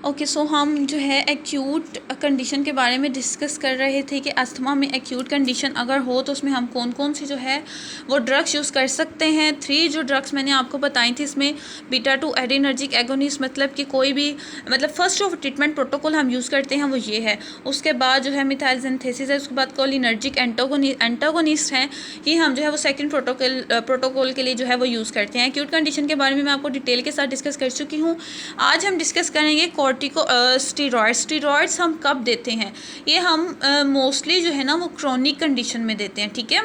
Okay so हम जो है एक्यूट कंडीशन के बारे में डिस्कस कर रहे थे कि अस्थमा में एक्यूट कंडीशन अगर हो तो उसमें हम कौन कौन सी जो है वो ड्रग्स यूज़ कर सकते हैं। 3 जो ड्रग्स मैंने आपको बताई थी, इसमें बीटा 2 एड्रेनर्जिक एगोनिस्ट, मतलब कि कोई भी मतलब फर्स्ट जो ट्रीटमेंट प्रोटोकॉल हम यूज़ करते हैं वो ये है। उसके बाद जो है मिथाइल सिंथेसिस है, उसके बाद कोलिनर्जिक एंटागोनिस्ट हैं, ये हम जो है वो सेकेंड प्रोटोकॉल के लिए जो है वो यूज़ करते हैं। एक्यूट कंडीशन के बारे में मैं आपको डिटेल के साथ डिस्कस कर चुकी हूँ। आज हम डिस्कस करेंगे स्टीरॉयड्स हम कब देते हैं। ये हम मोस्टली जो है ना वो क्रोनिक कंडीशन में देते हैं, ठीक है।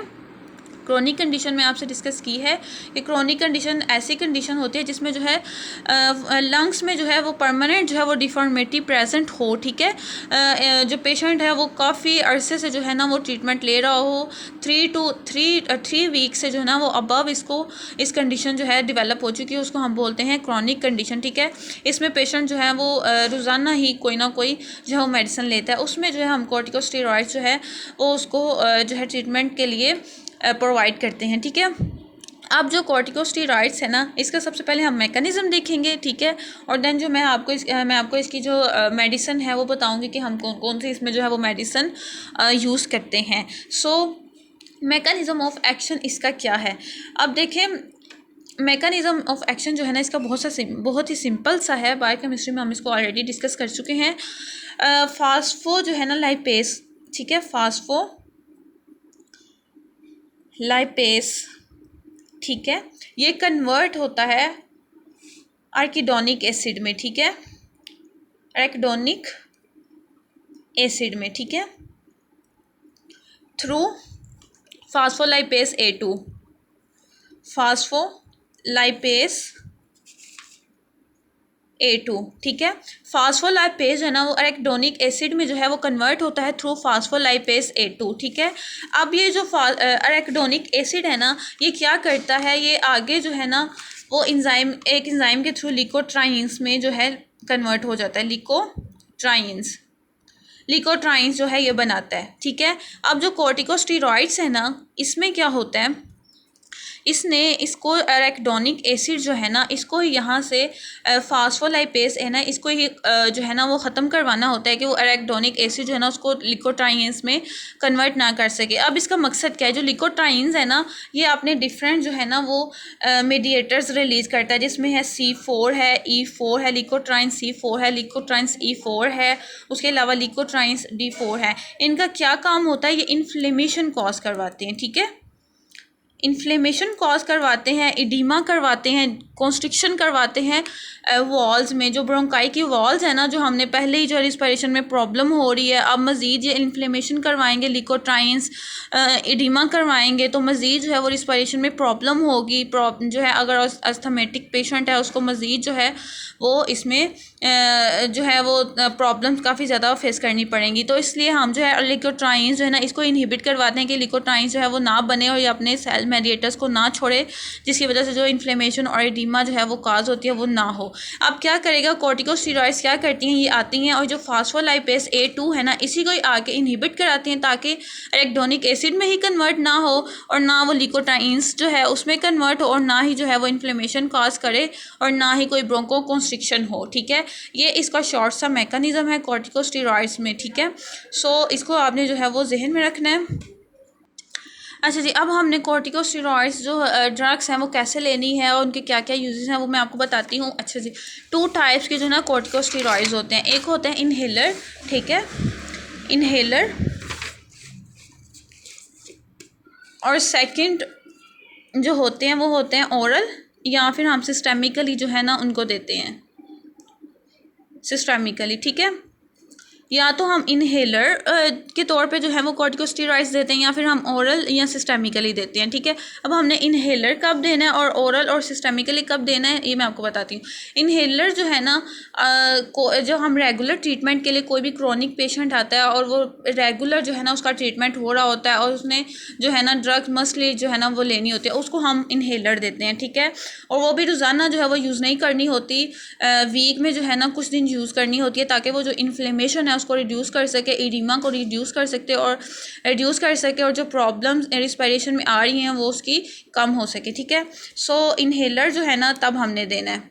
क्रोनिक कंडीशन में आपसे डिस्कस की है कि क्रोनिक कंडीशन ऐसी कंडीशन होती है जिसमें जो है लंग्स में जो है वो परमानेंट जो है वो डिफॉर्मिटी प्रेजेंट हो, ठीक है। जो पेशेंट है वो काफ़ी अरसे से जो है ना वो ट्रीटमेंट ले रहा हो, 3 वीक से जो है ना वो अबव इसको इस कंडीशन जो है डेवलप हो चुकी है, उसको हम बोलते हैं क्रोनिक कंडीशन, ठीक है। इसमें पेशेंट जो है वो रोज़ाना ही कोई ना कोई जो है वो मेडिसिन लेता है, उसमें जो है हम कॉर्टिकोस्टेरॉइड्स जो है वो उसको जो है ट्रीटमेंट के लिए प्रोवाइड करते हैं, ठीक है। अब जो कॉर्टिकोस्टेरॉइड्स है ना, इसका सबसे पहले हम मैकेनिज़्म देखेंगे, ठीक है। और देन जो मैं आपको इसकी जो मेडिसिन है वो बताऊंगी कि हम कौन कौन सी इसमें जो है वो मेडिसिन यूज़ करते हैं। सो मैकेनिज़्म ऑफ एक्शन इसका क्या है। अब देखें, मैकेनिज़्म ऑफ एक्शन जो है ना इसका बहुत ही सिंपल सा है। बायोकेमिस्ट्री में हम इसको ऑलरेडी डिस्कस कर चुके हैं। फास्फो जो है ना लाइपेस, ठीक है, फास्फो लाइपेस, ठीक है, ये कन्वर्ट होता है आर्किडोनिक एसिड में, ठीक है, आर्किडोनिक एसिड में, ठीक है, थ्रू फास्फोलाइपेस A2, फास्फोलाइपेस A2, ठीक है। फास्फोलाइपेस जो है ना वो एराकिडोनिक एसिड में जो है वो कन्वर्ट होता है थ्रू फास्फोलाइपेस A2, ठीक है। अब ये जो एराकिडोनिक एसिड है ना, ये क्या करता है, ये आगे जो है ना वो एक इंजाइम के थ्रू लिकोट्राइंस में जो है कन्वर्ट हो जाता है। लिकोट्राइंस जो है ये बनाता है, ठीक है। अब जो कॉर्टिकोस्टेरॉइड्स है ना, इसमें क्या होता है, इसको एराकिडोनिक एसिड जो है ना इसको यहाँ से फास्फोलाइपेस है ना, इसको ही जो है ना वो ख़त्म करवाना होता है कि वो एराकिडोनिक एसिड जो है ना उसको लिकोट्राइंस में कन्वर्ट ना कर सके। अब इसका मकसद क्या है, जो लिकोट्राइंस है ना ये अपने डिफरेंट जो है ना वो मीडिएटर्स रिलीज़ करता है, जिसमें है C4 है, E4 है, लिकोट्राइंस C4 है, लिकोट्राइंस E4 है, उसके अलावा लिकोट्राइंस D4 है। इनका क्या काम होता है, ये इन्फ्लेमेशन कॉज करवाते हैं, ठीक है, इन्फ्लेमेशन कॉज करवाते हैं, इडीमा करवाते हैं, कॉन्स्ट्रिक्शन करवाते हैं वॉल्स में। जो ब्रोंकाई की वॉल्स है ना, जो हमने पहले ही जो रिस्पायरेशन में प्रॉब्लम हो रही है, अब मज़ीद ये इन्फ्लेमेशन करवाएंगे, लिकोट्राइंस इडीमा करवाएंगे तो मज़ीद जो है वो रिस्पायरेशन में प्रॉब्लम होगी। जो है अगर अस्थमेटिक पेशेंट है उसको मज़ीद जो है वो इसमें जो है वो प्रॉब्लम्स काफ़ी ज़्यादा फेस करनी पड़ेंगी। तो इसलिए हम जो है लिकोट्राइंस जो है ना इसको इनहिबिट करवाते हैं कि लिकोट्राइंस जो है वो ना बने और ये अपने सेल मेडिएटर्स को ना छोड़े, जिसकी वजह से जो इन्फ्लेमेशन और एडिमा जो है वो काज होती है वो ना हो। अब क्या करेगा, कॉर्टिकोस्टेरॉइड्स क्या करती हैं, ये आती हैं और जो फास्फोलाइपेस A2 है ना इसी को आके इनहिबिट कराती हैं ताकि एराकिडोनिक एसिड में ही कन्वर्ट ना हो और ना वो लिकोट्राइंस जो है उसमें कन्वर्ट हो और ना ही जो है वो इन्फ्लेमेशन काज करे और ना ही कोई ब्रोंको कॉन्स्ट्रिक्शन हो, ठीक है। ये इसका शॉर्ट सा मैकेनिज्म है कॉर्टिकोस्टेरॉइड्स में, ठीक है। सो इसको आपने जो है वो जहन में रखना है। अच्छा जी, अब हमने कॉर्टिकोस्टेरॉइड्स जो ड्रग्स हैं वो कैसे लेनी है और उनके क्या क्या यूजेस हैं वो मैं आपको बताती हूँ। अच्छा जी, 2 टाइप्स के जो ना कॉर्टिकोस्टेरॉइड्स होते हैं, एक होते हैं इनहेलर, ठीक है, इनहेलर, और सेकंड जो होते हैं वो होते हैं ओरल, या फिर हम सिस्टेमिकली जो है ना उनको देते हैं, सिस्टेमिकली, ठीक है। या तो हम इनहेलर के तौर पे जो है वो कॉर्टिकोस्टेरॉइड्स देते हैं या फिर हम ओरल या सिस्टेमिकली देते हैं, ठीक है। अब हमने इनहेलर कब देना है और ओरल और सिस्टेमिकली कब देना है ये मैं आपको बताती हूँ। इनहेलर जो है ना जो हम रेगुलर ट्रीटमेंट के लिए, कोई भी क्रोनिक पेशेंट आता है और वो रेगुलर जो है ना उसका ट्रीटमेंट हो रहा होता है और उसने जो है ना ड्रग्स मस्टली जो है ना वो लेनी होती है, उसको हम इनहेलर देते हैं, ठीक है। और वो भी रोज़ाना जो है वो यूज़ नहीं करनी होती, वीक में जो है ना कुछ दिन यूज़ करनी होती है ताकि वो जो इन्फ्लेमेशन है उसको रिड्यूस कर सके, एडिमा को रिड्यूस कर सकते और रिड्यूस कर सके और जो प्रॉब्लम्स रिस्पायरेशन में आ रही हैं वो उसकी कम हो सके, ठीक है। सो इनहेलर जो है ना तब हमने देना है।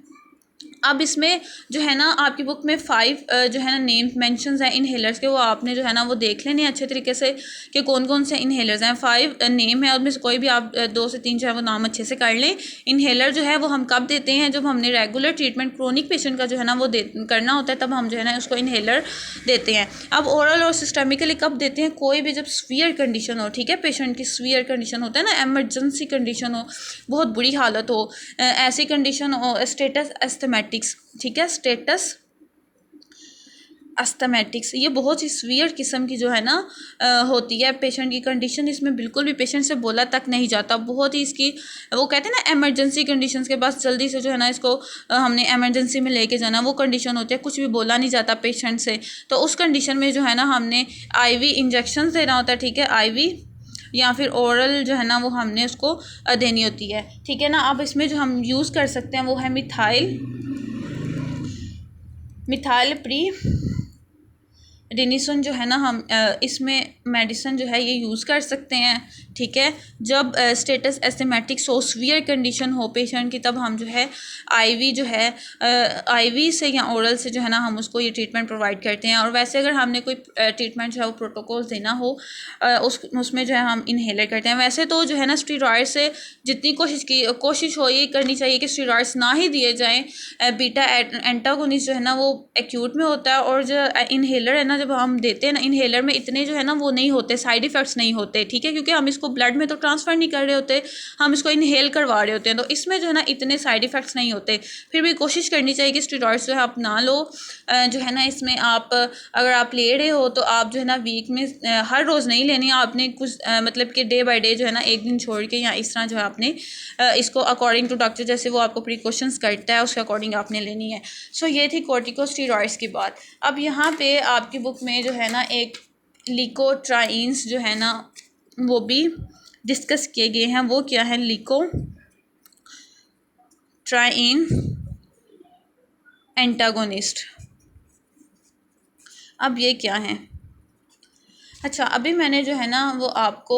अब इसमें जो है ना आपकी बुक में 5 जो है ना नेम मेंशंस हैं इनहेलर्स के, वो आपने जो है ना वो देख लेने अच्छे तरीके से कि कौन कौन से इनहेलर्स हैं। 5 नेम है, उनमें से कोई भी आप 2 से 3 जो है वो नाम अच्छे से कर लें। इनहेलर जो है वो हम कब देते हैं, जब हमने रेगुलर ट्रीटमेंट क्रोनिक पेशेंट का जो है ना वो करना होता है, तब हम जो है ना उसको इनहेलर देते हैं। अब ओरल और सिस्टमिकली कब देते हैं, कोई भी जब स्वीयर कंडीशन हो, ठीक है, पेशेंट की स्वीयर कंडीशन होता है ना, एमरजेंसी कंडीशन हो, बहुत बुरी हालत हो, ऐसी कंडीशन हो, स्टेटस एस्थमेटिक्स, ठीक है, स्टेटस अस्थमेटिक्स, ये बहुत ही सीवियर किस्म की जो है ना होती है पेशेंट की कंडीशन। इसमें बिल्कुल भी पेशेंट से बोला तक नहीं जाता, बहुत ही इसकी वो कहते हैं ना एमरजेंसी कंडीशंस के पास जल्दी से जो है ना इसको हमने एमरजेंसी में लेके जाना, वो कंडीशन होती है, कुछ भी बोला नहीं जाता पेशेंट से। तो उस कंडीशन में जो है ना हमने आईवी इंजेक्शन देना होता है, ठीक है, आईवी या फिर ओरल जो है ना वो हमने उसको देनी होती है, ठीक है ना। अब इसमें जो हम यूज़ कर सकते हैं वो है मिथाइल प्री डिनीसन जो है ना, हम इसमें मेडिसिन जो है ये यूज़ कर सकते हैं, ठीक है। जब स्टेटस एस्थमेटिक्स हो, सीवियर कंडीशन हो पेशेंट की, तब हम जो है आईवी जो है आईवी से या ओरल से जो है ना हम उसको ये ट्रीटमेंट प्रोवाइड करते हैं। और वैसे अगर हमने कोई ट्रीटमेंट जो है वो प्रोटोकॉल देना हो उसमें जो है हम इनहेलर करते हैं। वैसे तो जो है ना स्टीरॉयड से जितनी कोशिश हो ये करनी चाहिए कि स्टीरॉयड्स ना ही दिए जाएँ। बीटा एंटागोनिस्ट जो है ना वो एक्यूट में होता है, और जो इनहेलर है ना जब हम देते हैं ना, इनहेलर में इतने जो है ना वो नहीं होते, साइड इफ़ेक्ट्स नहीं होते, ठीक है, क्योंकि हम इसको ब्लड में तो ट्रांसफ़र नहीं कर रहे होते, हम इसको इनहेल करवा रहे होते हैं, तो इसमें जो है ना इतने साइड इफ़ेक्ट्स नहीं होते। फिर भी कोशिश करनी चाहिए कि स्टेरॉइड्स जो है आप ना लो। जो है ना इसमें आप अगर आप ले रहे हो तो आप जो है ना वीक में हर रोज़ नहीं लेनी, आपने कुछ मतलब कि डे बाय डे जो है ना एक दिन छोड़ के या इस तरह जो है आपने इसको अकॉर्डिंग टू डॉक्टर जैसे वो आपको प्रिकॉशंस करता है उसके अकॉर्डिंग आपने लेनी है। सो ये थी कॉर्टिकोस्टेरॉइड्स की बात। अब यहाँ पे आपकी बुक में जो है ना एक लिकोट्राइन्स जो है ना वो भी डिस्कस किए गए हैं। वो क्या है, लिकोट्राइन एंटागोनिस्ट। अब ये क्या है, अच्छा अभी मैंने जो है ना वो आपको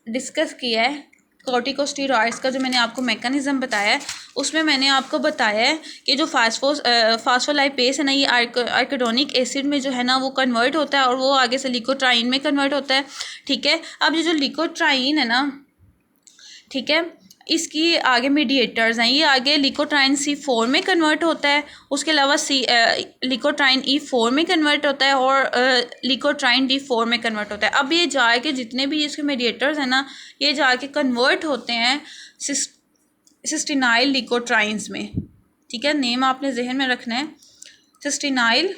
डिस्कस किया है कॉर्टिकोस्टेरॉइड्स का, जो मैंने आपको मैकेनिज़्म बताया है उसमें मैंने आपको बताया है कि जो फास्फोलाइपेस है ना, ये आर्किडोनिक एसिड में जो है ना वो कन्वर्ट होता है और वो आगे से लिकोट्राइन में कन्वर्ट होता है, ठीक है। अब ये जो लिकोट्राइन है ना, ठीक है, इसकी आगे मीडिएटर्स हैं, ये आगे लिकोट्राइन C4 में कन्वर्ट होता है, उसके अलावा लिकोट्राइन E4 में कन्वर्ट होता है और लिकोट्राइन D4 में कन्वर्ट होता है। अब ये जाके जितने भी इसके मीडिएटर्स हैं ना, ये जाके कन्वर्ट होते हैं सिस्टिनाइल लिकोट्राइन्स में, ठीक है, नेम आपने जहन में रखना है, सिस्टिनाइल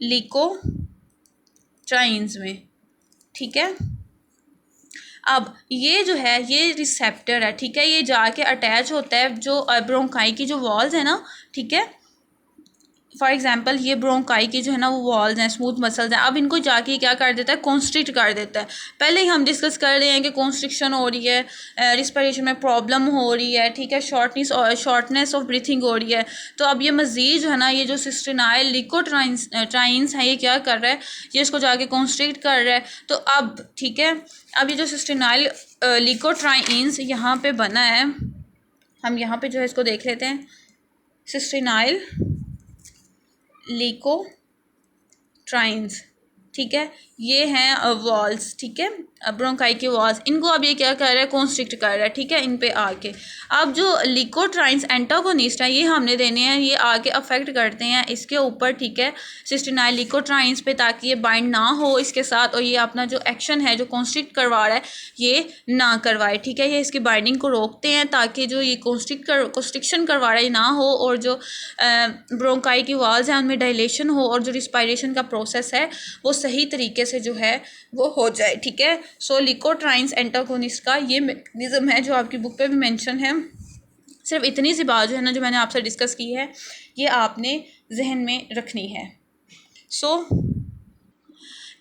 लिकोट्राइन्स में, ठीक है। अब ये जो है ये रिसेप्टर है, ठीक है, ये जाके अटैच होता है जो ब्रोंकाई की जो वॉल्स है ना, ठीक है, फॉर एग्जांपल ये ब्रोंकाई की जो है ना वो वॉल्स हैं, स्मूथ मसल्स हैं, अब इनको जाके क्या कर देता है, कॉन्स्ट्रिक्ट कर देता है। पहले ही हम डिस्कस कर रहे हैं कि कॉन्स्ट्रिक्शन हो रही है, रिस्पिरेशन में प्रॉब्लम हो रही है, ठीक है, शॉर्टनेस ऑफ ब्रीथिंग हो रही है। तो अब ये मज़ीद जो है ना ये जो सिस्टिनाइल लिकोट्राइन्स है ये क्या कर रहा है, ये इसको जाके कॉन्स्ट्रिक्ट कर रहा है। तो अब ठीक है, अब ये जो सिस्टिनाइल लिकोट्राइन्स यहाँ पे बना है, हम यहाँ पे जो है इसको देख लेते हैं, सिस्टिनाइल लिकोट्राइन्स, ठीक है, ये हैं वॉल्स, ठीक है, ब्रोंकाई के वॉल्स, इनको अब ये क्या कर रहा है, कॉन्स्ट्रिक्ट कर रहा है, ठीक है, इन पे आके। अब जो लिकोट्राइन्स एंटागोनिस्ट है ये हमने देने हैं, ये आके अफेक्ट करते हैं इसके ऊपर, ठीक है, सिस्टिनाइल लिकोट्राइन्स पे, ताकि ये बाइंड ना हो इसके साथ और ये अपना जो एक्शन है जो कॉन्स्ट्रिक्ट करवा रहा है ये ना करवाए, ठीक है, ये इसकी बाइंडिंग को रोकते हैं ताकि जो ये कॉन्स्ट्रिक्शन करवा रहा है ना हो, और जो ब्रोंकाई की वॉल्स हैं उनमें डायलेशन हो और जो रिस्पायरेशन का प्रोसेस है वो सही तरीके से जो है वो हो जाए, ठीक है। सो लिकोट्राइन्स एंटागोनिस्ट का ये मैकेनिज्म है जो आपकी बुक पे भी मेंशन है। सिर्फ इतनी सी बात जो है ना जो मैंने आपसे डिस्कस की है ये आपने जहन में रखनी है। सो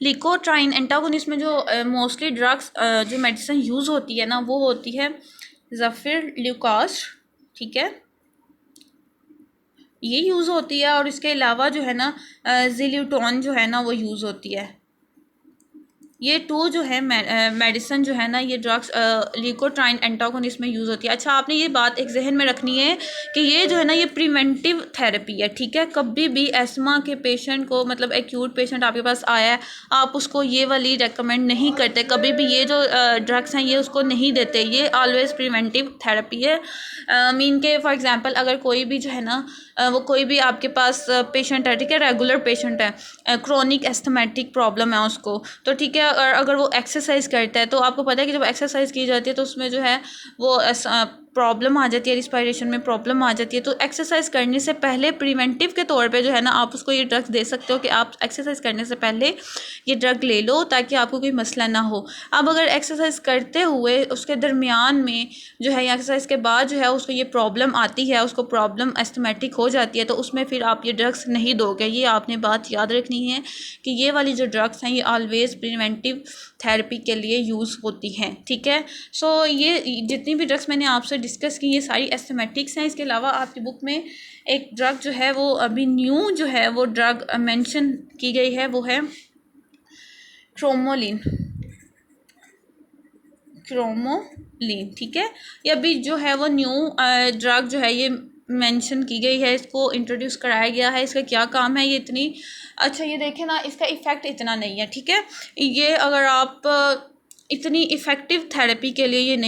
लिकोट्राइन एंटागोनिस्ट में जो मोस्टली ड्रग्स जो मेडिसिन यूज़ होती है ना वो होती है ज़फिरल्यूकास, ठीक है, ये यूज़ होती है, और इसके अलावा जो है ना ज़िल्यूटोन जो है ना वो यूज़ होती है, ये टू जो है मेडिसिन जो है ना, ये ड्रग्स ल्यूकोट्राइन एंटागोनिस्ट में यूज़ होती है। अच्छा, आपने ये बात एक जहन में रखनी है कि ये जो है ना, ये प्रिवेंटिव थेरेपी है, ठीक है। कभी भी एस्मा के पेशेंट को, मतलब एक्यूट पेशेंट आपके पास आया है, आप उसको ये वाली रेकमेंड नहीं करते, कभी भी ये जो ड्रग्स हैं ये उसको नहीं देते। ये ऑलवेज प्रिवेंटिव थेरेपी है। मीन के फॉर एग्जांपल अगर कोई भी जो है ना वो कोई भी आपके पास पेशेंट है, ठीक है, रेगुलर पेशेंट है, क्रोनिक एस्थमेटिक प्रॉब्लम है उसको, तो ठीक है, और अगर वो एक्सरसाइज करता है, तो आपको पता है कि जब एक्सरसाइज की जाती है तो उसमें जो है वो प्रॉब्लम आ जाती है, रिस्पायरेशन में प्रॉब्लम आ जाती है। तो एक्सरसाइज करने से पहले प्रिवेंटिव के तौर पे जो है ना, आप उसको ये ड्रग्स दे सकते हो कि आप एक्सरसाइज करने से पहले ये ड्रग ले लो ताकि आपको कोई मसला ना हो। अब अगर एक्सरसाइज करते हुए उसके दरमियान में जो है या एक्सरसाइज के बाद जो है उसको ये प्रॉब्लम आती है, उसको प्रॉब्लम एस्थमेटिक हो जाती है, तो उसमें फिर आप ये ड्रग्स नहीं दोगे। ये आपने बात याद रखनी है कि ये वाली जो ड्रग्स हैं ये ऑलवेज प्रिवेंटिव थेरेपी के लिए यूज़ होती हैं, ठीक है। सो ये जितनी भी ड्रग्स मैंने आपसे डिस्कस की ये सारी एस्थमेटिक्स हैं। इसके अलावा आपकी बुक में एक ड्रग जो है वो अभी न्यू जो है वो ड्रग मेंशन की गई है, वो है क्रोमोलिन, ठीक है। ये अभी जो है वो न्यू ड्रग जो है ये मेंशन की गई है, इसको इंट्रोड्यूस कराया गया है। इसका क्या काम है, ये इतनी अच्छा, ये देखें ना, इसका इफ़ेक्ट इतना नहीं है, ठीक है। ये अगर आप इतनी इफ़ेक्टिव थेरेपी के लिए ये नहीं